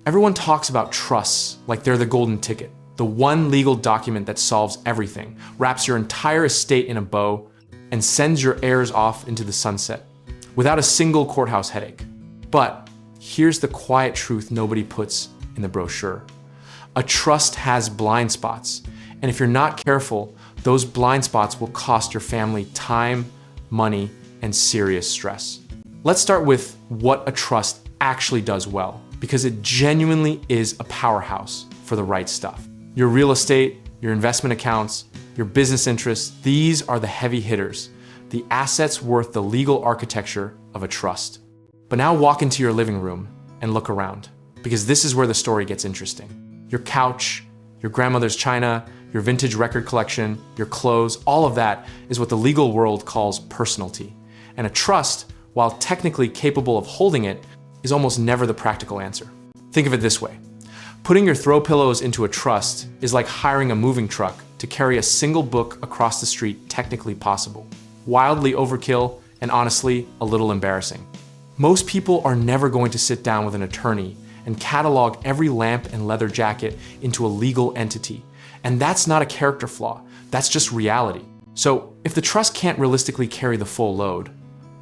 Everyone talks about trusts like they're the golden ticket, the one legal document that solves everything, wraps your entire estate in a bow, and sends your heirs off into the sunset without a single courthouse headache. But here's the quiet truth nobody puts in the brochure. A trust has blind spots, and if you're not careful, those blind spots will cost your family time, money, and serious stress. Let's start with what a trust actually does well, because it genuinely is a powerhouse for the right stuff. Your real estate, your investment accounts, your business interests, these are the heavy hitters, the assets worth the legal architecture of a trust. But now walk into your living room and look around, because this is where the story gets interesting. Your couch, your grandmother's china, your vintage record collection, your clothes, all of that is what the legal world calls personality. And a trust, while technically capable of holding it, is almost never the practical answer. Think of it this way. Putting your throw pillows into a trust is like hiring a moving truck to carry a single book across the street technically possible. Wildly overkill and honestly, a little embarrassing. Most people are never going to sit down with an attorney and catalog every lamp and leather jacket into a legal entity. And that's not a character flaw, that's just reality. So if the trust can't realistically carry the full load,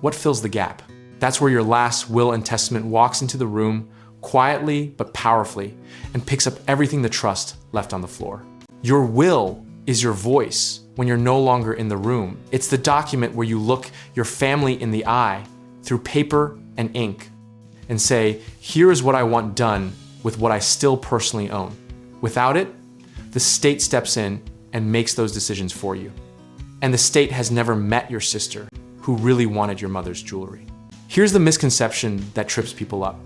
what fills the gap? That's where your last will and testament walks into the room, quietly but powerfully, and picks up everything the trust left on the floor. Your will is your voice when you're no longer in the room. It's the document where you look your family in the eye through paper and ink and say, here is what I want done with what I still personally own. Without it, the state steps in and makes those decisions for you. And the state has never met your sister who really wanted your mother's jewelry. Here's the misconception that trips people up.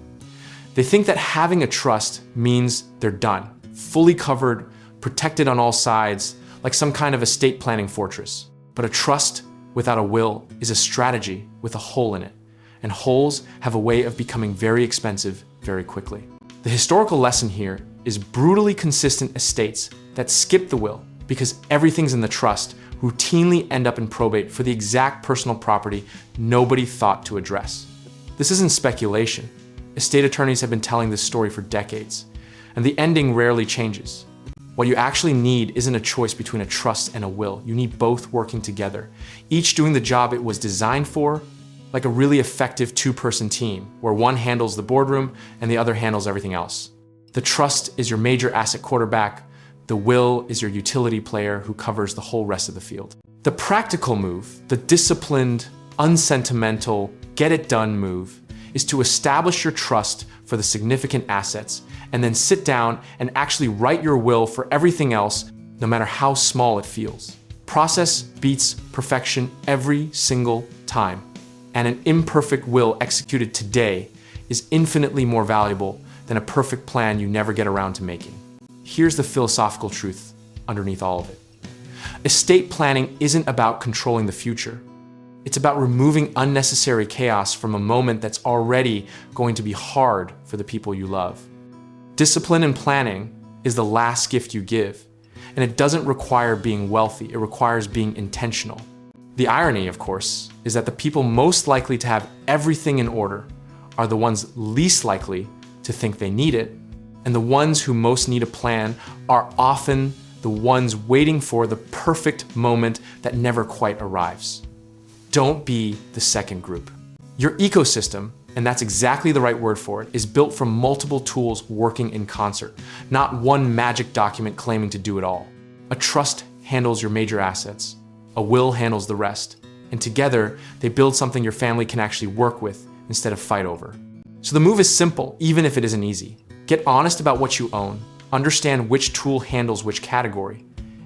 They think that having a trust means they're done, fully covered, protected on all sides, like some kind of estate planning fortress. But a trust without a will is a strategy with a hole in it, and holes have a way of becoming very expensive very quickly. The historical lesson here is brutally consistent estates that skip the will because everything's in the trust routinely end up in probate for the exact personal property nobody thought to address. This isn't speculation. Estate attorneys have been telling this story for decades, and the ending rarely changes. What you actually need isn't a choice between a trust and a will. You need both working together, each doing the job it was designed for, like a really effective two-person team, where one handles the boardroom and the other handles everything else. The trust is your major asset quarterback. The will is your utility player who covers the whole rest of the field. The practical move, the disciplined, unsentimental, get-it-done move, is to establish your trust for the significant assets and then sit down and actually write your will for everything else, no matter how small it feels. Process beats perfection every single time, and an imperfect will executed today is infinitely more valuable than a perfect plan you never get around to making. Here's the philosophical truth underneath all of it. Estate planning isn't about controlling the future. It's about removing unnecessary chaos from a moment that's already going to be hard for the people you love. Discipline and planning is the last gift you give, and it doesn't require being wealthy, it requires being intentional. The irony, of course, is that the people most likely to have everything in order are the ones least likely to think they need it, and the ones who most need a plan are often the ones waiting for the perfect moment that never quite arrives. Don't be the second group. Your ecosystem, and that's exactly the right word for it, is built from multiple tools working in concert, not one magic document claiming to do it all. A trust handles your major assets, a will handles the rest, and together they build something your family can actually work with instead of fight over. So the move is simple, even if it isn't easy. Get honest about what you own, understand which tool handles which category,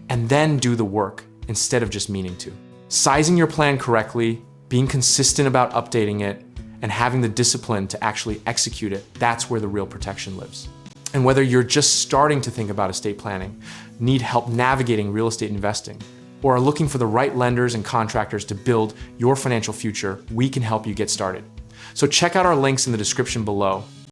and then do the work instead of just meaning to. Sizing your plan correctly, being consistent about updating it, and having the discipline to actually execute it, that's where the real protection lives. And whether you're just starting to think about estate planning, need help navigating real estate investing, or are looking for the right lenders and contractors to build your financial future, we can help you get started. So check out our links in the description below.